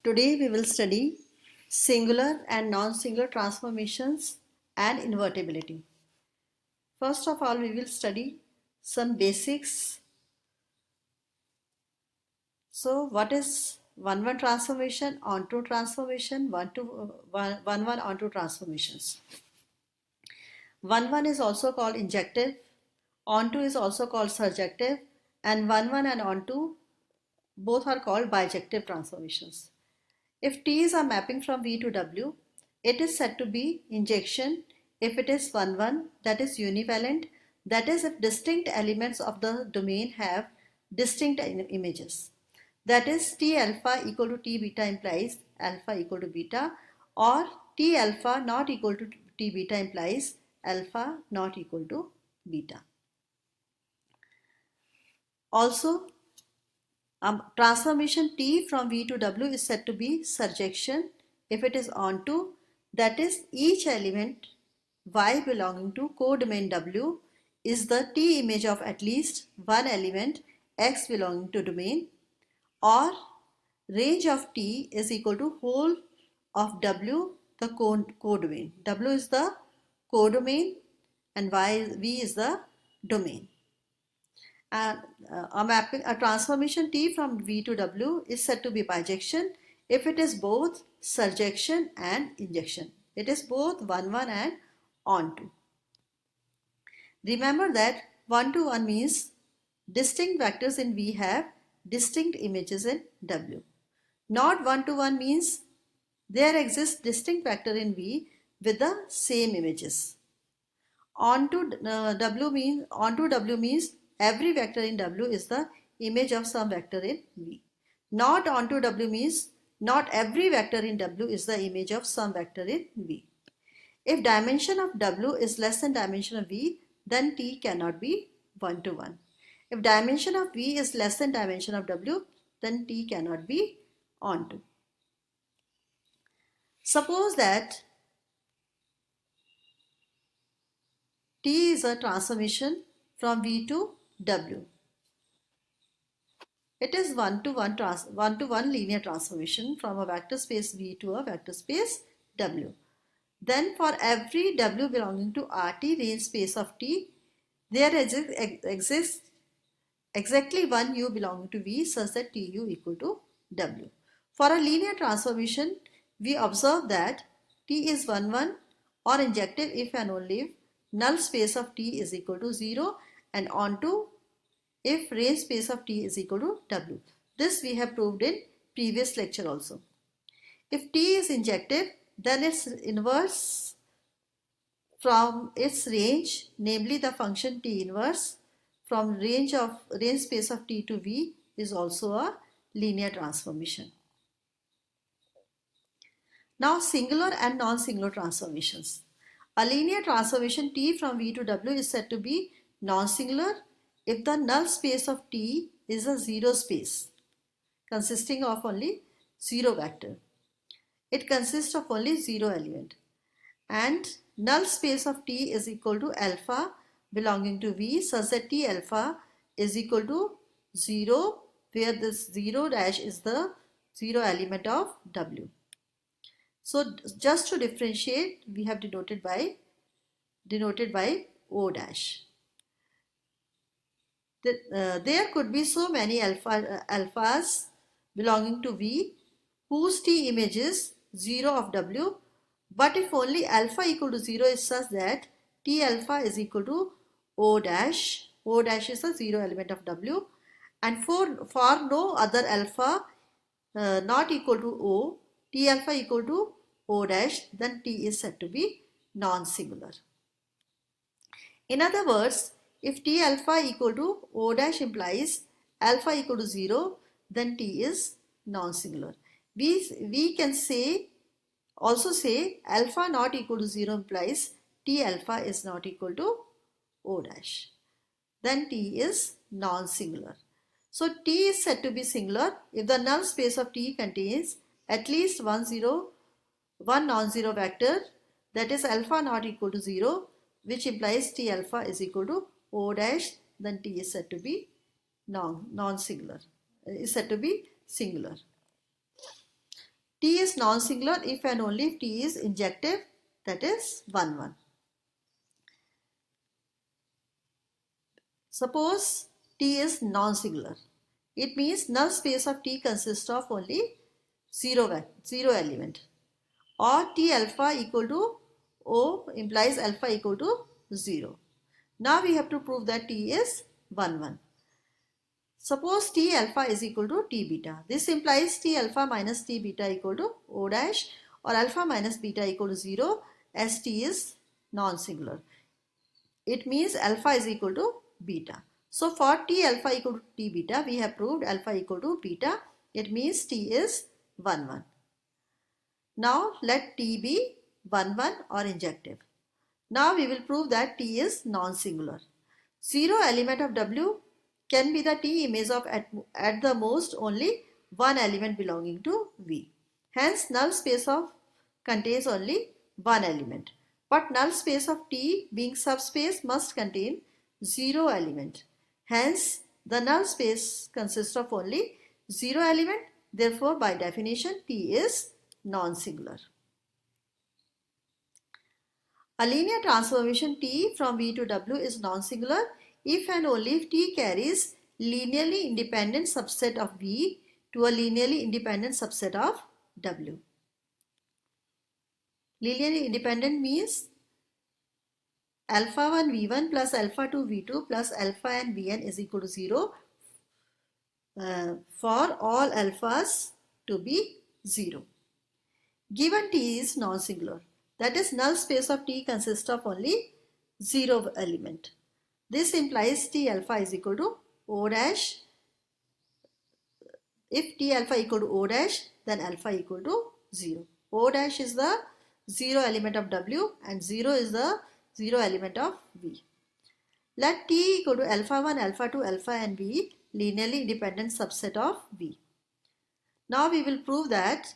Today we will study singular and non-singular transformations and invertibility. First of all, we will study some basics. So, what is one-one transformation, onto transformation, one-one onto transformations? One-one is also called injective, onto is also called surjective, and one-one and onto both are called bijective transformations. If T is a mapping from V to W, it is said to be injection if it is 1-1, that is univalent, that is if distinct elements of the domain have distinct images. That is T alpha equal to T beta implies alpha equal to beta, or T alpha not equal to T beta implies alpha not equal to beta. Also, transformation T from V to W is said to be surjection if it is onto, that is each element Y belonging to codomain W is the T image of at least one element X belonging to domain, or range of T is equal to whole of W, the codomain. W is the codomain and V is the domain. And a transformation T from V to W is said to be bijection if it is both surjection and injection. It is both 1-1 and onto. Remember that 1-1 means distinct vectors in V have distinct images in W. Not 1-1 means there exists distinct vector in V with the same images. Onto W means every vector in W is the image of some vector in V. Not onto W means not every vector in W is the image of some vector in V. If dimension of W is less than dimension of V, then T cannot be 1-1. If dimension of V is less than dimension of W, then T cannot be onto. Suppose that T is a transformation from V to W. It is one-to-one linear transformation from a vector space V to a vector space W. Then for every W belonging to RT range space of T, there exists exactly one U belonging to V such that TU equal to W. For a linear transformation, we observe that T is 1-1 or injective if and only if null space of T is equal to 0 and onto if range space of T is equal to W. This we have proved in previous lecture also. If T is injective, then its inverse from its range, namely the function T inverse from range space of T to V, is also a linear transformation. Now singular and non-singular transformations. A linear transformation T from V to W is said to be non-singular if the null space of T is a zero space consisting of only zero vector. It consists of only zero element, and null space of T is equal to alpha belonging to V such that T alpha is equal to 0, where this 0 dash is the zero element of W. So just to differentiate, we have denoted by O dash. There could be so many alphas belonging to V whose T image is 0 of W, but if only alpha equal to 0 is such that T alpha is equal to O dash is the zero element of W, and for no other alpha not equal to O, T alpha equal to O dash, then T is said to be non-singular. In other words, if T alpha equal to O dash implies alpha equal to 0, then T is non-singular. We can also say alpha not equal to 0 implies T alpha is not equal to O dash. Then T is non-singular. So T is said to be singular if the null space of T contains at least one non-zero vector, that is alpha not equal to 0, which implies T alpha is equal to O dash, then T is said to be non-singular, is said to be singular. T is non-singular if and only if T is injective, that is 1, 1. Suppose T is non-singular. It means null space of T consists of only zero element, or T alpha equal to O implies alpha equal to 0. Now we have to prove that T is 1, 1. Suppose T alpha is equal to T beta. This implies T alpha minus T beta equal to O dash, or alpha minus beta equal to 0, as T is non-singular. It means alpha is equal to beta. So for T alpha equal to T beta, we have proved alpha equal to beta. It means T is 1, 1. Now let T be 1, 1 or injective. Now we will prove that T is non-singular. Zero element of W can be the T image of at the most only one element belonging to V. Hence null space of contains only one element. But null space of T being subspace must contain zero element. Hence the null space consists of only zero element. Therefore by definition T is non-singular. A linear transformation T from V to W is non-singular if and only if T carries linearly independent subset of V to a linearly independent subset of W. Linearly independent means alpha 1 V1 plus alpha 2 V2 plus alpha n Vn is equal to 0 for all alphas to be 0. Given T is non-singular, that is null space of T consists of only zero element. This implies T alpha is equal to O dash. If T alpha equal to O dash, then alpha equal to 0. O dash is the zero element of W and 0 is the zero element of V. Let T equal to alpha 1, alpha 2, alpha and V linearly independent subset of V. Now we will prove that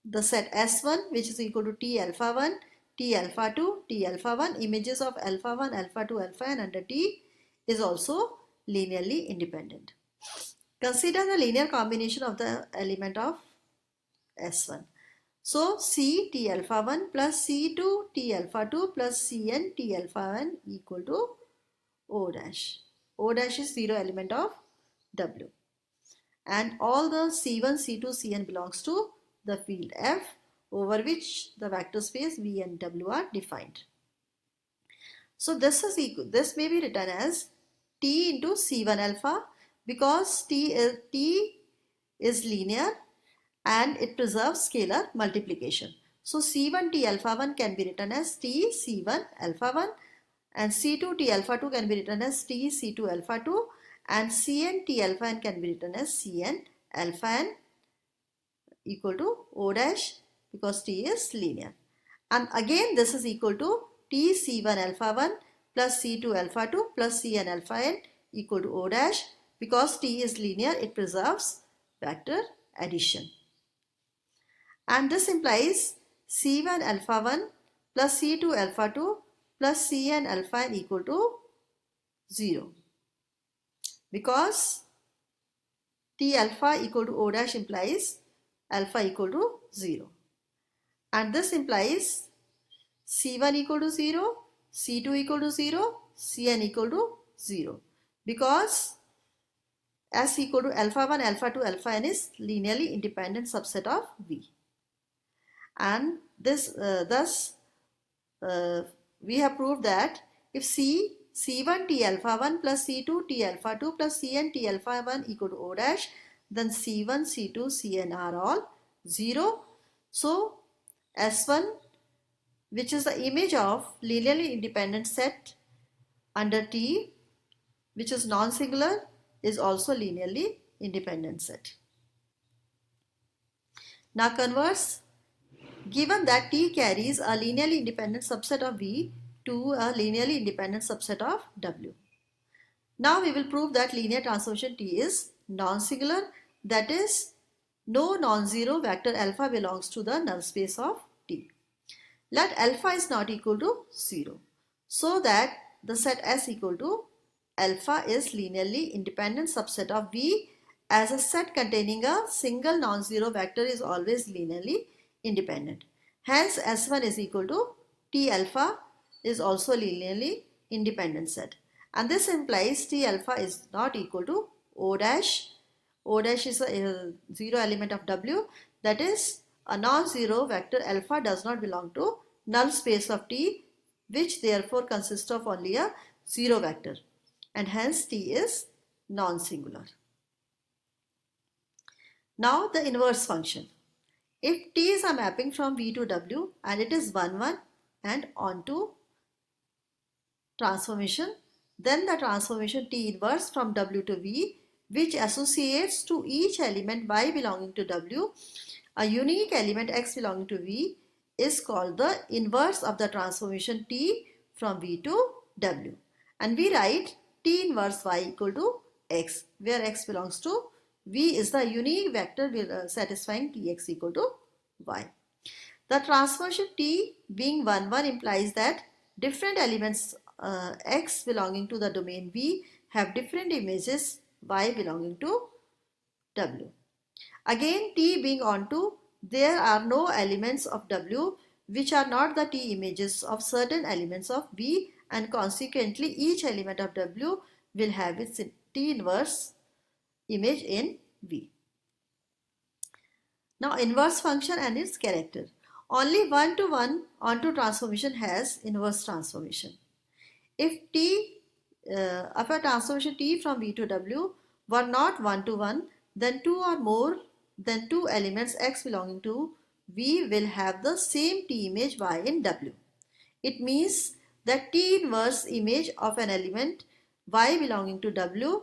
the set S1, which is equal to T alpha 1, T alpha 2, T alpha 1, images of alpha 1, alpha 2, alpha n under T is also linearly independent. Consider the linear combination of the element of S1. So C T alpha 1 plus C2 T alpha 2 plus Cn T alpha 1 equal to O dash. O dash is zero element of W. And all the C1, C2, Cn belongs to the field F over which the vector space V and W are defined. So this may be written as T into C1 alpha because T is linear and it preserves scalar multiplication. So C1 T alpha 1 can be written as T C1 alpha 1 and C2 T alpha 2 can be written as T C2 alpha 2 and Cn T alpha n can be written as Cn alpha n equal to O dash because T is linear. And again this is equal to T C1 alpha 1 plus C2 alpha 2 plus Cn alpha n equal to O dash because T is linear, it preserves vector addition. And this implies C1 alpha 1 plus C2 alpha 2 plus Cn alpha n equal to 0 because T alpha equal to O dash implies alpha equal to 0. And this implies C1 equal to 0, C2 equal to 0, Cn equal to 0 because S equal to alpha 1, alpha 2, alpha n is linearly independent subset of V. And this thus we have proved that if C1 T alpha 1 plus C2 T alpha 2 plus Cn T alpha 1 equal to O dash, then C1, C2, Cn are all 0. So S1, which is the image of linearly independent set under T, which is non-singular, is also linearly independent set. Now converse, given that T carries a linearly independent subset of V to a linearly independent subset of W. Now we will prove that linear transformation T is non-singular, that is no non-zero vector alpha belongs to the null space of T. Let alpha is not equal to 0 so that the set S equal to alpha is linearly independent subset of V as a set containing a single non-zero vector is always linearly independent. Hence, S1 is equal to T alpha is also linearly independent set. And this implies T alpha is not equal to O dash. O dash is a zero element of W. That is, a non-zero vector alpha does not belong to null space of T, which therefore consists of only a zero vector. And hence T is non-singular. Now the inverse function. If T is a mapping from V to W and it is 1, 1 and onto transformation, then the transformation T inverse from W to V, which associates to each element Y belonging to W a unique element X belonging to V, is called the inverse of the transformation T from V to W. And we write T inverse Y equal to X, where X belongs to V is the unique vector satisfying Tx equal to Y. The transformation T being 1, 1 implies that different elements X belonging to the domain V have different images Y belonging to W. Again, T being onto, there are no elements of W which are not the T images of certain elements of V, and consequently each element of W will have its T inverse image in V. Now inverse function and its character. Only one-to-one onto transformation has inverse transformation. If a transformation T from V to W were not one-to-one, then two or more than two elements X belonging to V will have the same T image Y in W. It means that T inverse image of an element Y belonging to W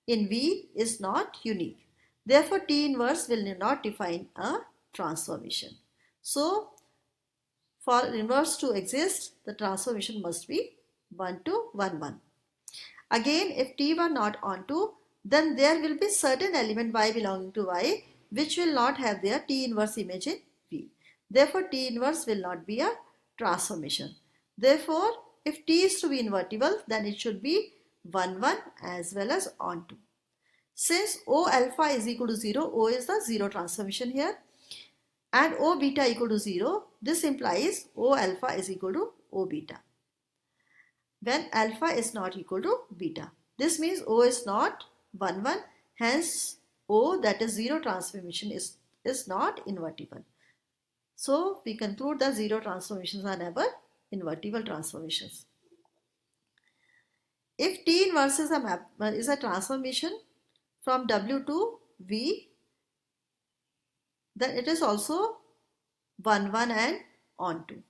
in V is not unique. Therefore, T inverse will not define a transformation. So, for inverse to exist, the transformation must be 1 to 1, 1. Again, if T were not onto, then there will be certain element Y belonging to Y which will not have their T inverse image in V. Therefore, T inverse will not be a transformation. Therefore, if T is to be invertible, then it should be 1, 1 as well as onto. Since O alpha is equal to 0, O is the 0 transformation here, and O beta equal to 0, this implies O alpha is equal to O beta when alpha is not equal to beta. This means O is not 1, 1, hence O, that is 0 transformation, is not invertible. So we conclude that 0 transformations are never invertible transformations. If T inverse is a transformation from W to V, then it is also 1, 1 and onto.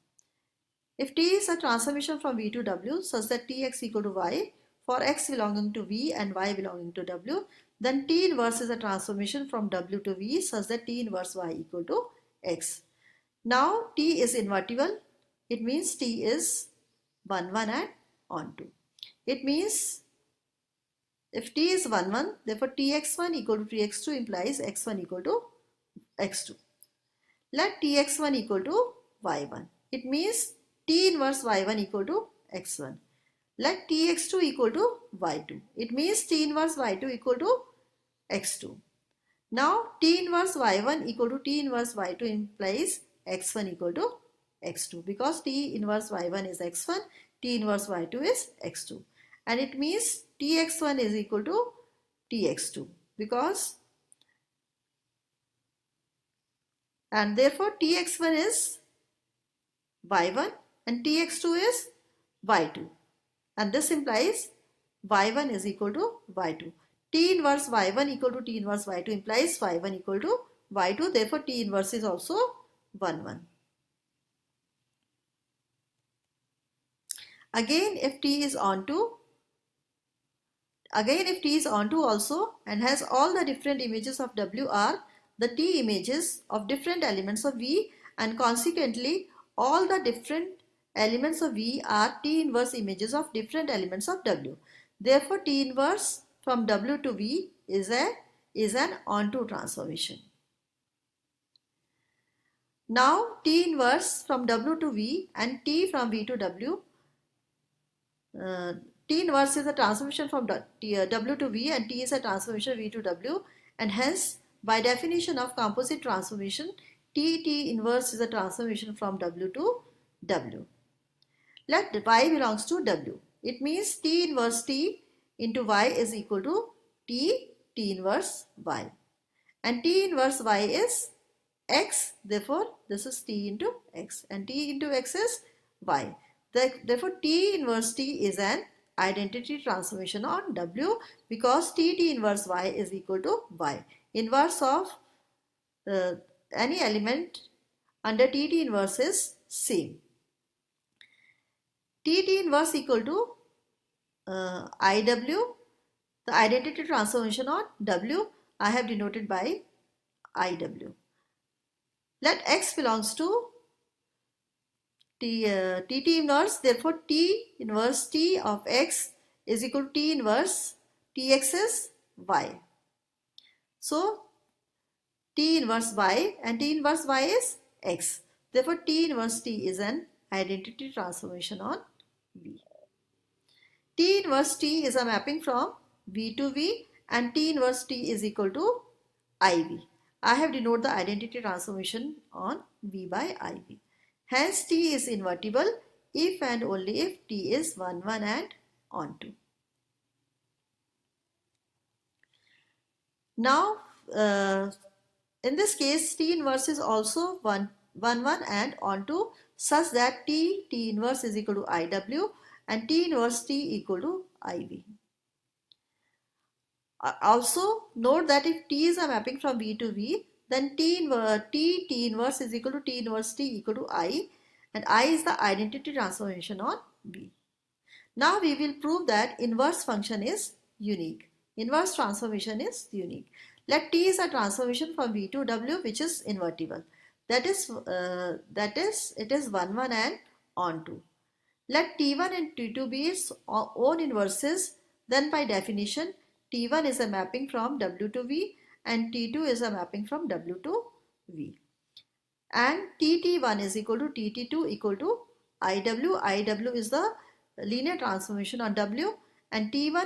If T is a transformation from V to W such that Tx equal to Y for X belonging to V and Y belonging to W, then T inverse is a transformation from W to V such that T inverse Y equal to X. Now T is invertible. It means T is 1, 1 and onto. It means if T is 1, 1, therefore Tx1 equal to Tx2 implies x1 equal to x2. Let Tx1 equal to y1. It means T inverse y1 equal to x1. Let Tx2 equal to y2. It means T inverse y2 equal to x2. Now T inverse y1 equal to T inverse y2 implies x1 equal to x2, because T inverse y1 is x1, T inverse y2 is x2. And it means Tx1 is equal to Tx2, because, and therefore Tx1 is y1 and Tx2 is y2, and this implies y1 is equal to y2. T inverse y1 equal to T inverse y2 implies y1 equal to y2, therefore T inverse is also 1, 1. Again, if T is onto also and has all the different images of W are the T images of different elements of V, and consequently all the different elements of V are T inverse images of different elements of W. Therefore, T inverse from W to V is an onto transformation. Now T inverse from W to V and T from V to W. T inverse is a transformation from W to V and T is a transformation V to W, and hence by definition of composite transformation, T inverse is a transformation from W to W. Let Y belongs to W. It means T inverse T into Y is equal to T inverse Y. And T inverse Y is X. Therefore, this is T into X. And T into X is Y. Therefore, T inverse T is an identity transformation on W because T inverse Y is equal to Y. Inverse of any element under T inverse is same. T inverse equal to IW, the identity transformation on W, I have denoted by IW. Let X belongs to T inverse, therefore T inverse T of X is equal to T inverse Tx is Y. So T inverse Y and T inverse Y is X. Therefore T inverse T is an identity transformation on V. T inverse T is a mapping from V to V and T inverse T is equal to IV. I have denoted the identity transformation on V by IV. Hence T is invertible if and only if T is 1, 1 and onto. Now in this case T inverse is also 1, 1, 1 and onto such that T inverse is equal to IW and T inverse T equal to IV. Also note that if T is a mapping from V to V, then T inverse is equal to T inverse T equal to I, and I is the identity transformation on V. Now we will prove that inverse function is unique. Inverse transformation is unique. Let T is a transformation from V to W which is invertible. That is it is 1, 1 and onto. Let T1 and T2 be its own inverses, then by definition T1 is a mapping from W to V and T2 is a mapping from W to V. And TT1 is equal to TT2 equal to IW. IW is the linear transformation on W and T1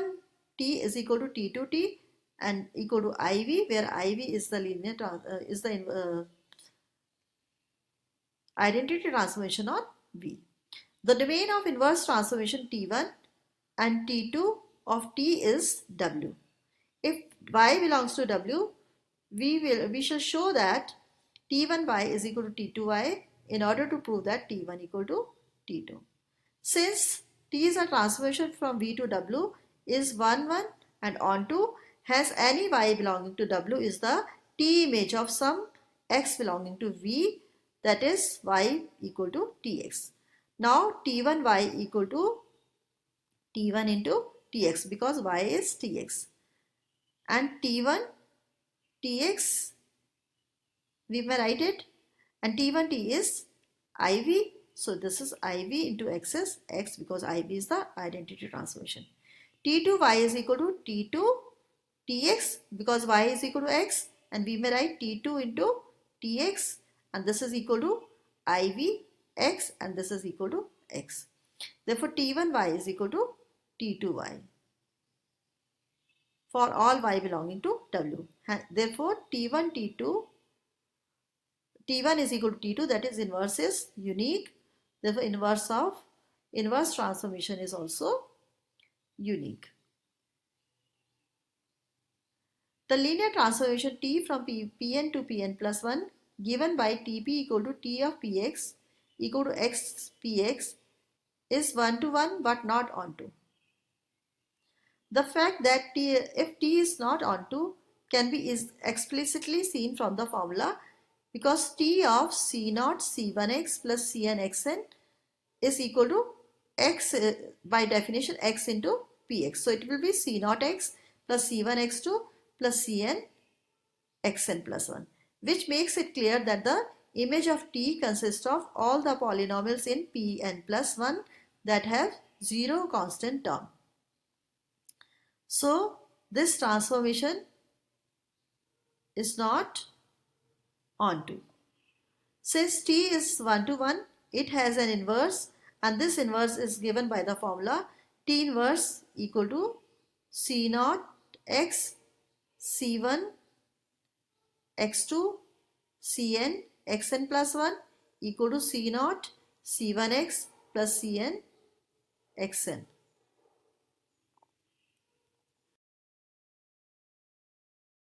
T is equal to T2 T and equal to IV, where IV is the linear identity transformation on V. The domain of inverse transformation T1 and T2 of T is W. If Y belongs to W, we shall show that T1Y is equal to T2Y in order to prove that T1 equal to T2. Since T is a transformation from V to W is 1, 1 and onto, hence any Y belonging to W is the T image of some X belonging to V, that is Y equal to Tx. Now T1Y equal to T1 into Tx because Y is Tx. And T1 Tx, we may write it, and T1 T is IV. So this is IV into X is X because IV is the identity transformation. T2 Y is equal to T2 Tx because Y is equal to X, and we may write T2 into Tx, and this is equal to IV X and this is equal to X. Therefore T1 Y is equal to T2 Y for all Y belonging to W. Therefore T1 T2 T1 is equal to T2, that is inverse is unique. Therefore inverse transformation is also unique. The linear transformation T from Pn to Pn plus 1 given by Tp equal to T of Px equal to X Px is 1 to 1 but not onto. The fact that if T is not onto can be explicitly seen from the formula, because T of C0 C1x plus Cnxn is equal to X by definition X into Px. So it will be C0x plus C1x2 plus Cnxn plus 1, which makes it clear that the image of T consists of all the polynomials in Pn plus 1 that have 0 constant term. So this transformation is not onto. Since T is 1 to 1, it has an inverse, and this inverse is given by the formula T inverse equal to C0 x C1 x2 cn xn plus 1 equal to c naught c1x plus cn xn.